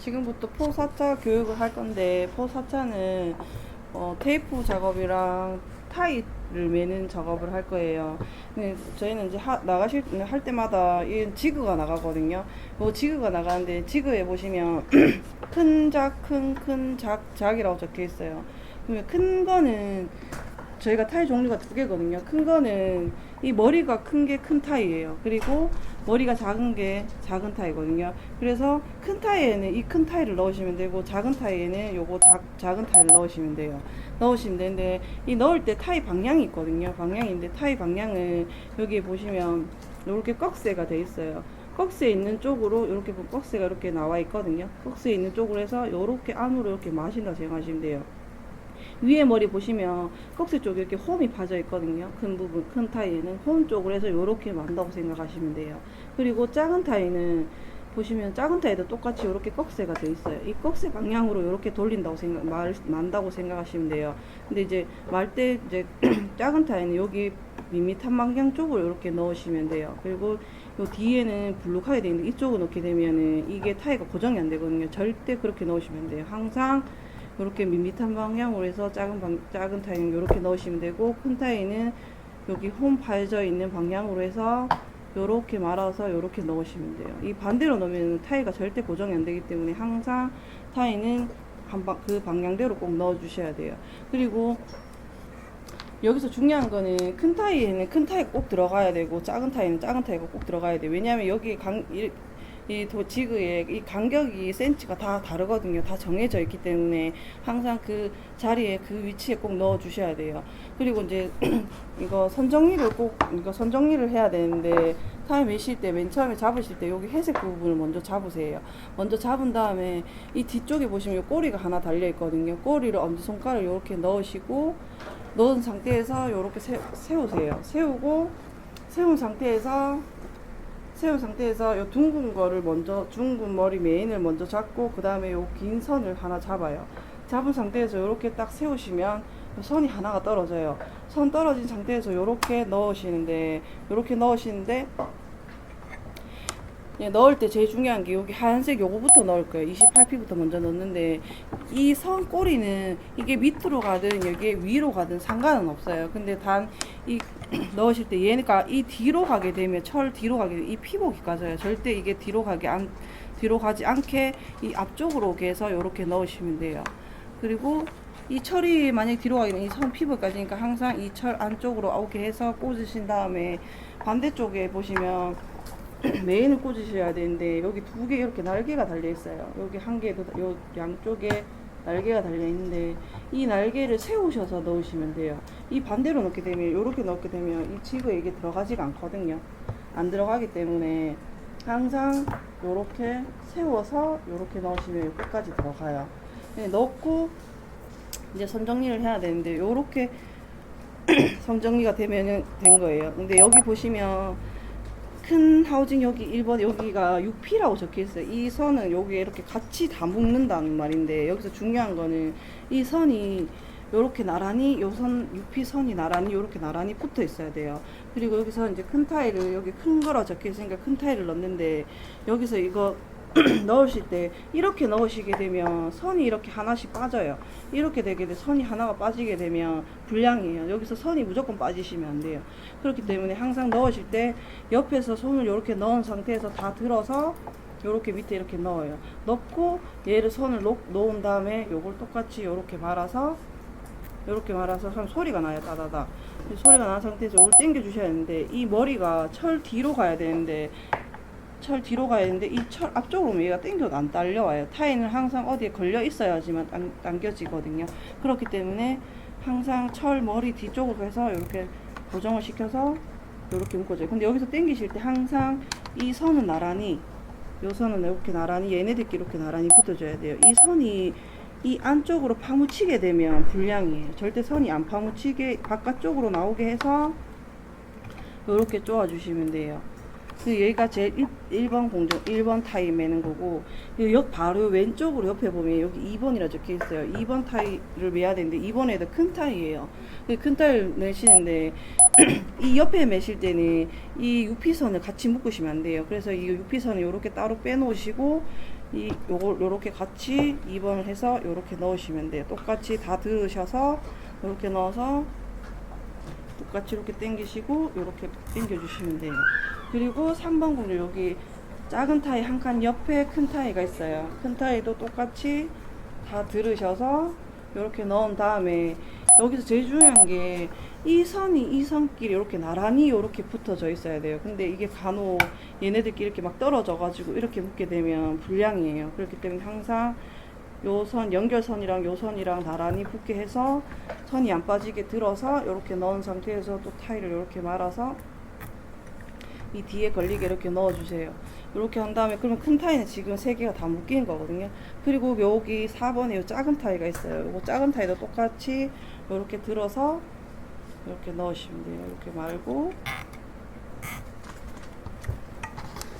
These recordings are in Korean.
지금부터 포 4차 교육을 할 건데, 포 4차는 테이프 작업이랑 타이를 매는 작업을 할 거예요. 근데 저희는 이제 할 때마다 이 지그가 나가거든요. 지그가 나가는데, 지그에 보시면 큰 작, 큰 작, 작이라고 적혀 있어요. 그러면 큰 거는 저희가 타이 종류가 두 개거든요. 큰 거는 이 머리가 큰 게 큰 타이예요. 그리고 머리가 작은 게 작은 타이거든요. 그래서 큰 타이에는 이 큰 타이를 넣으시면 되고, 작은 타이에는 요거 작은 타이를 넣으시면 돼요. 넣으시면 되는데, 이 넣을 때 타이 방향이 있거든요. 방향인데, 타이 방향은 여기 보시면 이렇게 꺽쇠가 돼 있어요. 꺽쇠 있는 쪽으로 이렇게 꺽쇠가 이렇게 나와 있거든요. 꺽쇠 있는 쪽으로 해서 이렇게 안으로 이렇게 마신다 생각하시면 돼요. 위에 머리 보시면 꺽쇠 쪽에 이렇게 홈이 파져 있거든요. 큰 부분, 큰 타이에는 홈 쪽으로 해서 이렇게 만다고 생각하시면 돼요. 그리고 작은 타이는 보시면 작은 타이도 똑같이 이렇게 꺽쇠가 돼 있어요. 이 꺽쇠 방향으로 이렇게 돌린다고 만다고 생각하시면 돼요. 근데 이제 말 때 이제 작은 타이는 여기 밋밋한 방향 쪽으로 이렇게 넣으시면 돼요. 그리고 요 뒤에는 불룩하게 되어 있는데, 이쪽으로 넣게 되면은 이게 타이가 고정이 안 되거든요. 절대 그렇게 넣으시면 돼요. 항상 이렇게 밋밋한 방향으로 해서 작은 타이는 이렇게 넣으시면 되고, 큰 타이는 여기 홈 파여져 있는 방향으로 해서 요렇게 말아서 요렇게 넣으시면 돼요. 이 반대로 넣으면 타이가 절대 고정이 안 되기 때문에 항상 타이는 그 방향대로 꼭 넣어 주셔야 돼요. 그리고 여기서 중요한 거는 큰 타이에는 큰 타이가 꼭 들어가야 되고, 작은 타이는 작은 타이가 꼭 들어가야 돼요. 왜냐하면 여기 이 지그의 이 간격이 센치가 다 다르거든요. 다 정해져 있기 때문에 항상 그 자리에 그 위치에 꼭 넣어 주셔야 돼요. 그리고 이제 이거 선정리를 해야 되는데, 타이 매실 때 맨 처음에 잡으실 때 여기 회색 부분을 먼저 잡으세요. 먼저 잡은 다음에 이 뒤쪽에 보시면 꼬리가 하나 달려 있거든요. 꼬리를 엄지손가락을 이렇게 넣으시고, 넣은 상태에서 이렇게 세우세요. 세운 상태에서 요 둥근 머리 메인을 먼저 잡고, 그 다음에 요 긴 선을 하나 잡아요. 잡은 상태에서 이렇게 딱 세우시면 선이 하나가 떨어져요. 선 떨어진 상태에서 이렇게 넣으시는데, 예, 넣을 때 제일 중요한 게 여기 하얀색 요거부터 넣을 거예요. 28P부터 먼저 넣는데, 이 선 꼬리는 이게 밑으로 가든 여기 위로 가든 상관은 없어요. 근데 단 이 넣으실 때 얘가 이 뒤로 가게 되면, 뒤로 가게 되면 이 피복이 까져요. 절대 이게 뒤로 가지 않게 이 앞쪽으로 오게 해서 이렇게 넣으시면 돼요. 그리고 이 철이 만약 뒤로 가게 되면 이 선 피복이 까지니까 항상 이 철 안쪽으로 오게 해서 꽂으신 다음에, 반대쪽에 보시면 메인을 꽂으셔야 되는데, 여기 두 개 이렇게 날개가 달려 있어요. 여기 한 개도, 요 양쪽에 날개가 달려 있는데, 이 날개를 세우셔서 넣으시면 돼요. 이 반대로 넣게 되면, 이렇게 넣게 되면 이 지그에 이게 들어가지가 않거든요. 안 들어가기 때문에 항상 이렇게 세워서 이렇게 넣으시면 끝까지 들어가요. 네, 넣고 이제 선 정리를 해야 되는데, 이렇게 선 정리가 되면은 된 거예요. 근데 여기 보시면 큰 하우징 여기 1번 여기가 6P라고 적혀 있어요. 이 선은 여기에 이렇게 같이 다 묶는다는 말인데, 여기서 중요한 거는 이 선이 요렇게 나란히, 요 선 6P 선이 나란히 요렇게 나란히 붙어 있어야 돼요. 그리고 여기서 이제 큰 타일을, 여기 큰 거라 적혀 있으니까 큰 타일을 넣는데, 여기서 이거 넣으실 때 이렇게 넣으시게 되면 선이 이렇게 하나씩 빠져요. 이렇게 되게 돼, 선이 하나가 빠지게 되면 불량이에요. 여기서 선이 무조건 빠지시면 안 돼요. 그렇기 때문에 항상 넣으실 때 옆에서 손을 이렇게 넣은 상태에서 다 들어서 요렇게 밑에 이렇게 넣어요. 넣고 얘를 선을 놓은 다음에 요걸 똑같이 요렇게 말아서 하면 소리가 나요. 따다다 소리가 나는 상태에서 요걸 당겨 주셔야 되는데, 이 머리가 철 뒤로 가야 되는데 이 철 앞쪽으로 오면 얘가 당겨도 안 딸려와요. 타이는 항상 어디에 걸려 있어야지만 당겨지거든요. 그렇기 때문에 항상 철 머리 뒤쪽으로 해서 이렇게 고정을 시켜서 이렇게 묶어줘요. 근데 여기서 당기실 때 항상 이 선은 나란히, 요 선은 이렇게 나란히, 얘네들끼리 이렇게 나란히 붙어줘야 돼요. 이 선이 이 안쪽으로 파묻히게 되면 불량이에요. 절대 선이 안 파묻히게 바깥쪽으로 나오게 해서 이렇게 쪼아주시면 돼요. 여기가 제일 1번 공정, 1번 타이 매는 거고, 역 바로 왼쪽으로 옆에 보면 여기 2번이라 적혀 있어요. 2번 타이를 매야 되는데, 2번에도 큰 타이예요. 큰 타이를 매시는데, 이 옆에 매실 때는 이 유피선을 같이 묶으시면 안 돼요. 그래서 이 유피선을 이렇게 따로 빼놓으시고, 요걸 요렇게 같이 2번을 해서 요렇게 넣으시면 돼요. 똑같이 다 들으셔서, 요렇게 넣어서, 똑같이 이렇게 당기시고 이렇게 당겨 주시면 돼요. 그리고 3번 공률 여기 작은 타이 한 칸 옆에 큰 타이가 있어요. 큰 타이도 똑같이 다 들으셔서 이렇게 넣은 다음에 여기서 제일 중요한 게 이 선이 이 선끼리 이렇게 나란히 이렇게 붙어져 있어야 돼요. 근데 이게 간혹 얘네들끼리 이렇게 막 떨어져 가지고 이렇게 붙게 되면 불량이에요. 그렇기 때문에 항상 요 선, 연결선이랑 요 선이랑 나란히 붙게 해서 선이 안 빠지게 들어서 이렇게 넣은 상태에서 또 타일을 이렇게 말아서 이 뒤에 걸리게 이렇게 넣어주세요. 이렇게 한 다음에 그러면 큰 타이는 지금 3개가 다 묶이는 거거든요. 그리고 여기 4번에 요 작은 타이가 있어요. 요거 작은 타이도 똑같이 이렇게 들어서 이렇게 넣으시면 돼요. 이렇게 말고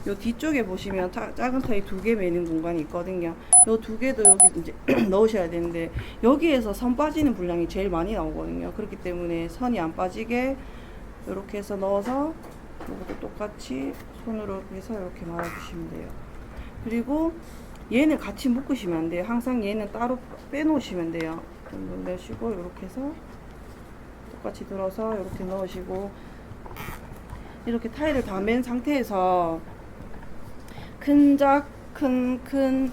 요 뒤쪽에 보시면 작은 타이 2개 매는 공간이 있거든요. 요 2개도 여기 이제 넣으셔야 되는데 여기에서 선 빠지는 분량이 제일 많이 나오거든요. 그렇기 때문에 선이 안 빠지게 이렇게 해서 넣어서 이것도 똑같이 손으로 해서 이렇게 말아주시면 돼요. 그리고 얘는 같이 묶으시면 안 돼요. 항상 얘는 따로 빼놓으시면 돼요. 내시고 이렇게 해서 똑같이 들어서 이렇게 넣으시고 이렇게 타일을 다 맨 상태에서 큰 작, 큰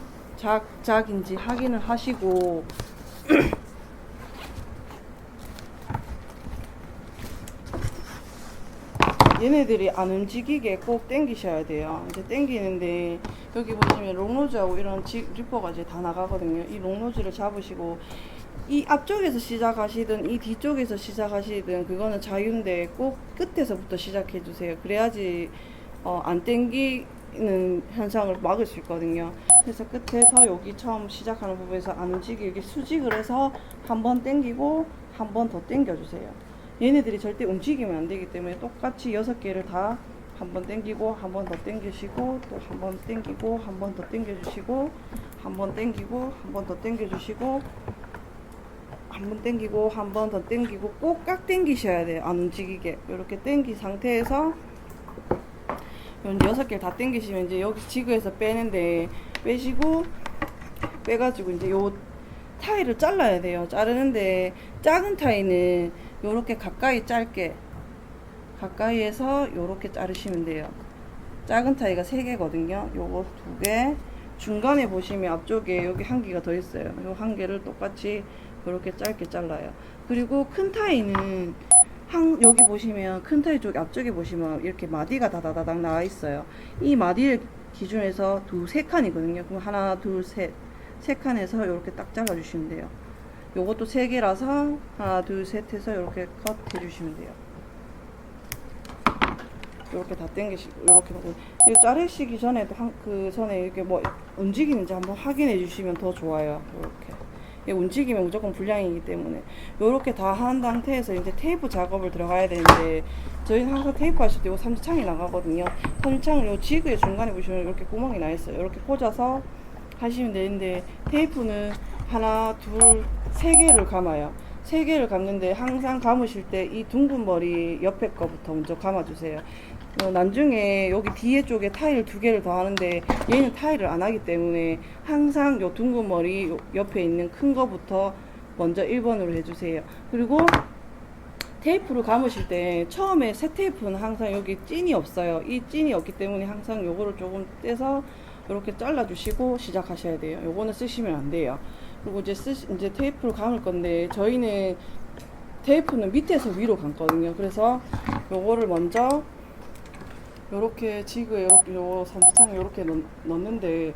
작인지 확인을 하시고 얘네들이 안 움직이게 꼭 당기셔야 돼요. 이제 당기는데 여기 보시면 롱노즈하고 이런 리퍼가 이제 다 나가거든요. 이 롱노즈를 잡으시고 이 앞쪽에서 시작하시든 이 뒤쪽에서 시작하시든 그거는 자유인데 꼭 끝에서부터 시작해 주세요. 그래야지 안 당기는 현상을 막을 수 있거든요. 그래서 끝에서 여기 처음 시작하는 부분에서 안 움직이게 수직을 해서 한 번 당기고 한 번 더 당겨 주세요. 얘네들이 절대 움직이면 안 되기 때문에 똑같이 6개를 다 한 번 당기고 한 번 더 당기시고 또 한 번 당기고 한 번 더 당겨 주시고 한 번 당기고 한 번 더 당겨 주시고 한 번 당기고 한 번 더 당기고 꼭 깍 당기셔야 돼요. 안 움직이게 이렇게 당긴 상태에서 6개를 다 당기시면 이제 여기 지그에서 빼는데 빼시고 빼가지고 이제 요 타일을 잘라야 돼요. 자르는데 작은 타일은 요렇게 가까이 짧게 가까이에서 요렇게 자르시면 돼요. 작은 타이가 3개거든요. 요거 2개 중간에 보시면 앞쪽에 여기 한 개가 더 있어요. 요 한 개를 똑같이 이렇게 짧게 잘라요. 그리고 큰 타이는 여기 보시면 큰 타이 쪽 앞쪽에 보시면 이렇게 마디가 다다다닥 나와 있어요. 이 마디를 기준해서 3칸이거든요. 그럼 하나, 둘, 셋, 3칸에서 이렇게 딱 잘라주시면 돼요. 요것도 3개라서 하나, 둘, 셋 해서 이렇게 컷 해주시면 돼요. 이렇게 다 당기시고 이렇게 하고 이 자르시기 전에도 그 전에 이렇게 뭐 움직이는지 한번 확인해 주시면 더 좋아요. 이렇게. 움직이면 무조건 불량이기 때문에 요렇게 다 한 상태에서 이제 테이프 작업을 들어가야 되는데 저희는 항상 테이프 하실 때 요 삼지창이 나가거든요. 삼지창을 요 지그의 중간에 보시면 이렇게 구멍이 나 있어요. 이렇게 꽂아서 하시면 되는데 테이프는 하나, 둘, 3개를 감아요. 3개를 감는데 항상 감으실 때 이 둥근 머리 옆에 거부터 먼저 감아주세요. 나중에 여기 뒤에 쪽에 타일 2개를 더 하는데 얘는 타일을 안 하기 때문에 항상 요 둥근 머리 옆에 있는 큰 거부터 먼저 1번으로 해주세요. 그리고 테이프를 감으실 때 처음에 새 테이프는 항상 여기 찐이 없어요. 이 찐이 없기 때문에 항상 요거를 조금 떼서 이렇게 잘라 주시고 시작하셔야 돼요. 요거는 쓰시면 안 돼요. 그리고 이제 테이프를 감을 건데 저희는 테이프는 밑에서 위로 감거든요. 그래서 요거를 먼저 요렇게 지그에 요 삼지창에 요렇게 넣는데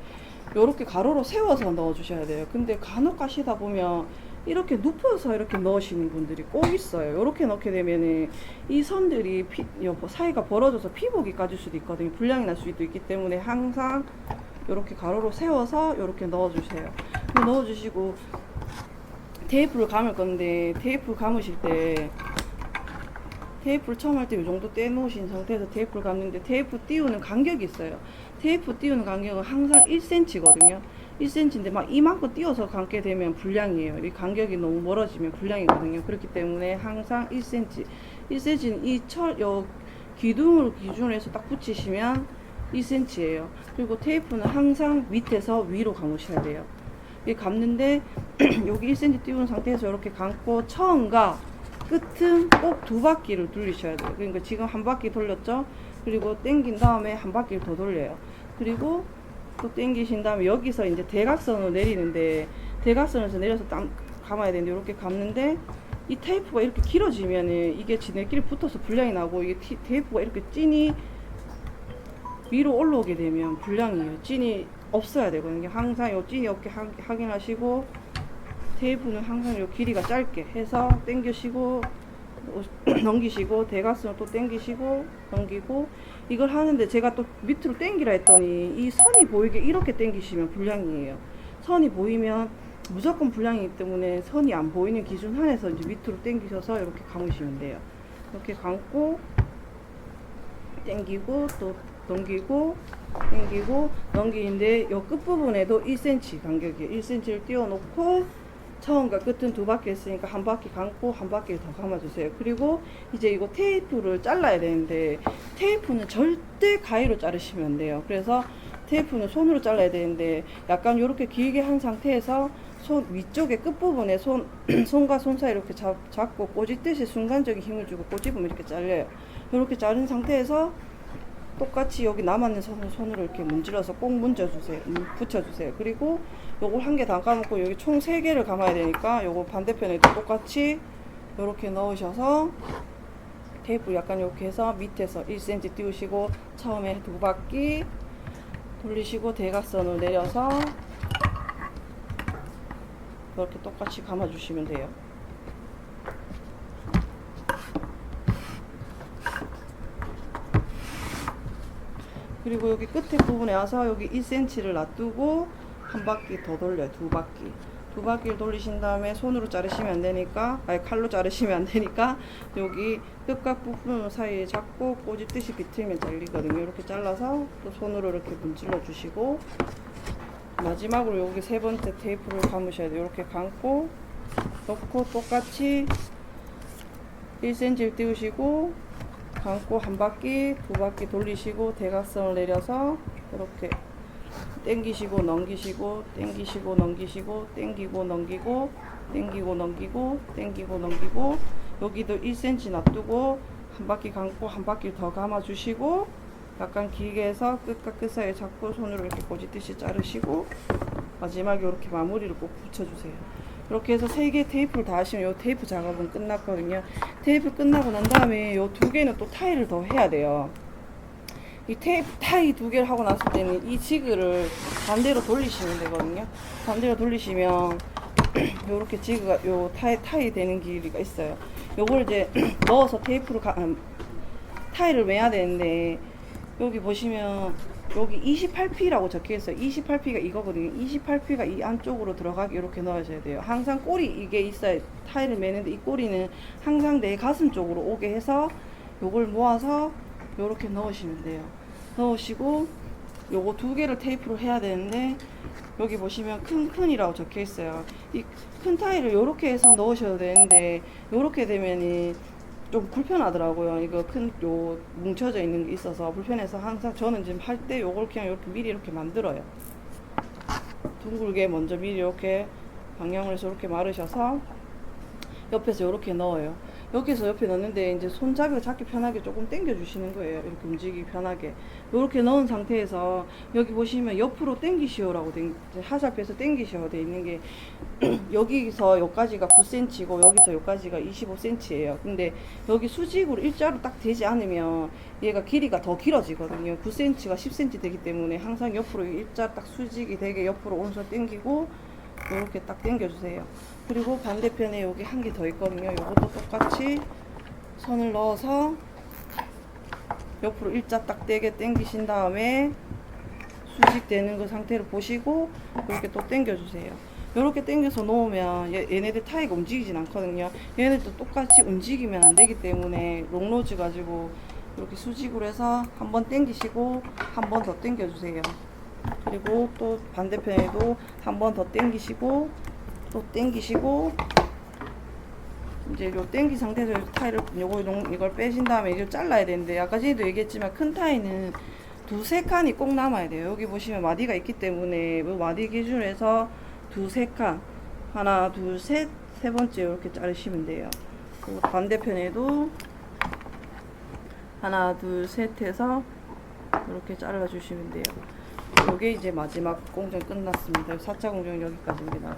요렇게 가로로 세워서 넣어 주셔야 돼요. 근데 간혹 가시다 보면 이렇게 눕혀서 이렇게 넣으시는 분들이 꼭 있어요. 요렇게 넣게 되면은 이 선들이 사이가 벌어져서 피복이 까질 수도 있거든요. 불량이 날 수도 있기 때문에 항상 요렇게 가로로 세워서 요렇게 넣어 주세요. 넣어 주시고 테이프를 감을 건데 테이프 감으실 때 테이프를 처음 할 때 이 정도 떼놓으신 상태에서 테이프를 감는데 테이프 띄우는 간격이 있어요. 테이프 띄우는 간격은 항상 1cm거든요. 1cm인데 막 이만큼 띄워서 감게 되면 불량이에요. 이 간격이 너무 멀어지면 불량이거든요. 그렇기 때문에 항상 1cm. 1cm는 요 기둥을 기준으로 해서 딱 붙이시면 2cm예요. 그리고 테이프는 항상 밑에서 위로 감으셔야 돼요. 이 감는데 여기 1cm 띄운 상태에서 이렇게 감고 처음과 끝은 꼭 2바퀴를 돌리셔야 돼요. 그러니까 지금 한 바퀴 돌렸죠? 그리고 당긴 다음에 한 바퀴를 더 돌려요. 그리고 또 당기신 다음에 여기서 이제 대각선으로 내리는데 대각선에서 내려서 딱 감아야 되는데 이렇게 감는데 이 테이프가 이렇게 길어지면은 이게 지네끼리 붙어서 불량이 나고 이게 테이프가 이렇게 찐이 위로 올라오게 되면 불량이에요. 찐이 없어야 되거든요. 항상 요 찐이 없게 확인하시고 테이프는 항상 요 길이가 짧게 해서 당기시고 넘기시고 대각선을 또 당기시고 넘기고 이걸 하는데 제가 또 밑으로 당기라 했더니 이 선이 보이게 이렇게 당기시면 불량이에요. 선이 보이면 무조건 불량이기 때문에 선이 안 보이는 기준 한에서 이제 밑으로 당기셔서 이렇게 감으시면 돼요. 이렇게 감고 당기고 또 넘기고 당기고 넘기는데 요 끝부분에도 1cm 간격이에요. 1cm를 띄워 놓고 처음과 끝은 2바퀴 했으니까 한 바퀴 감고 한 바퀴를 더 감아주세요. 그리고 이제 이거 테이프를 잘라야 되는데 테이프는 절대 가위로 자르시면 안 돼요. 그래서 테이프는 손으로 잘라야 되는데 약간 이렇게 길게 한 상태에서 손 위쪽에 끝부분에 손과 손 사이 이렇게 잡고 꼬집듯이 순간적인 힘을 주고 꼬집으면 이렇게 잘려요. 이렇게 자른 상태에서 똑같이 여기 남았는 선을 손으로 이렇게 문질러서 꼭 문져주세요. 붙여주세요. 그리고 요걸 한 개 다 감고 여기 총 3개를 감아야 되니까 요거 반대편에도 똑같이 이렇게 넣으셔서 테이프 약간 이렇게 해서 밑에서 1cm 띄우시고 처음에 2바퀴 돌리시고 대각선을 내려서 이렇게 똑같이 감아주시면 돼요. 그리고 여기 끝에 부분에 와서 여기 1cm를 놔두고 한 바퀴 더 돌려요. 2바퀴. 2바퀴를 돌리신 다음에 손으로 자르시면 안 되니까, 아니 칼로 자르시면 안 되니까 여기 끝과 부분 사이에 잡고 꼬집듯이 비틀면 잘리거든요. 이렇게 잘라서 또 손으로 이렇게 문질러 주시고 마지막으로 여기 3번째 테이프를 감으셔야 돼요. 이렇게 감고 넣고 똑같이 1cm를 띄우시고 감고 한 바퀴, 2바퀴 돌리시고 대각선을 내려서 이렇게 당기시고 넘기시고 당기시고 넘기시고 당기고 넘기고 당기고 넘기고 당기고 넘기고 여기도 1cm 놔두고 한 바퀴 감고 한 바퀴 더 감아 주시고 약간 길게 해서 끝과 끝 사이에 잡고 손으로 이렇게 꼬집듯이 자르시고 마지막에 이렇게 마무리를 꼭 붙여주세요. 이렇게 해서 3개 테이프를 다 하시면 이 테이프 작업은 끝났거든요. 테이프 끝나고 난 다음에 이 2개는 또 타이를 더 해야 돼요. 이 테이프 타이 2개를 하고 났을 때는 이 지그를 반대로 돌리시면 되거든요. 반대로 돌리시면 요렇게 지그가 요 타이 되는 길이가 있어요. 요걸 이제 넣어서 테이프로 타이를 매야 되는데 여기 보시면 여기 28P라고 적혀 있어요. 28P가 이거거든요. 28P가 이 안쪽으로 들어가게 이렇게 넣으셔야 돼요. 항상 꼬리 이게 있어야 타일을 매는데 이 꼬리는 항상 내 가슴 쪽으로 오게 해서 요걸 모아서 요렇게 넣으시면 돼요. 넣으시고 요거 2개를 테이프로 해야 되는데 여기 보시면 큰이라고 적혀 있어요. 이 큰 타일을 요렇게 해서 넣으셔도 되는데 요렇게 되면이 좀 불편하더라고요. 이거 요 뭉쳐져 있는 게 있어서 불편해서 항상 저는 지금 할 때 요걸 그냥 이렇게 미리 이렇게 만들어요. 둥글게 먼저 미리 이렇게 방향을 해서 이렇게 마르셔서 옆에서 이렇게 넣어요. 여기서 옆에 넣는데 이제 손잡이가 잡기 편하게 조금 당겨 주시는 거예요. 이렇게 움직이기 편하게. 이렇게 넣은 상태에서 여기 보시면 옆으로 당기시오라고 하살표에서 당기시오 돼 있는 게 여기서 여기까지가 9cm고 여기서 여기까지가 25cm예요. 근데 여기 수직으로 일자로 딱 되지 않으면 얘가 길이가 더 길어지거든요. 9cm가 10cm 되기 때문에 항상 옆으로 일자 딱 수직이 되게 옆으로 오른손 당기고 이렇게 딱 당겨주세요. 그리고 반대편에 여기 한 개 더 있거든요. 이것도 똑같이 선을 넣어서 옆으로 일자 딱 되게 당기신 다음에 수직되는 그 상태를 보시고 이렇게 또 당겨주세요. 이렇게 당겨서 놓으면 얘네들 타이가 움직이진 않거든요. 얘네도 똑같이 움직이면 안 되기 때문에 롱로즈 가지고 이렇게 수직으로 해서 한번 당기시고 한 번 더 당겨 주세요. 그리고 또 반대편에도 한 번 더 당기시고 또 당기시고 이제 요 당기 상태에서 타이를 이걸 빼신 다음에 이걸 잘라야 되는데 아까 전에도 얘기했지만 큰 타이는 두세 칸이 꼭 남아야 돼요. 여기 보시면 마디가 있기 때문에 요 마디 기준으로 해서 두세 칸 하나 둘 셋 세 번째 이렇게 자르시면 돼요. 그리고 반대편에도 하나 둘 셋 해서 이렇게 잘라 주시면 돼요. 요게 이제 마지막 공정 끝났습니다. 4차 공정은 여기까지입니다.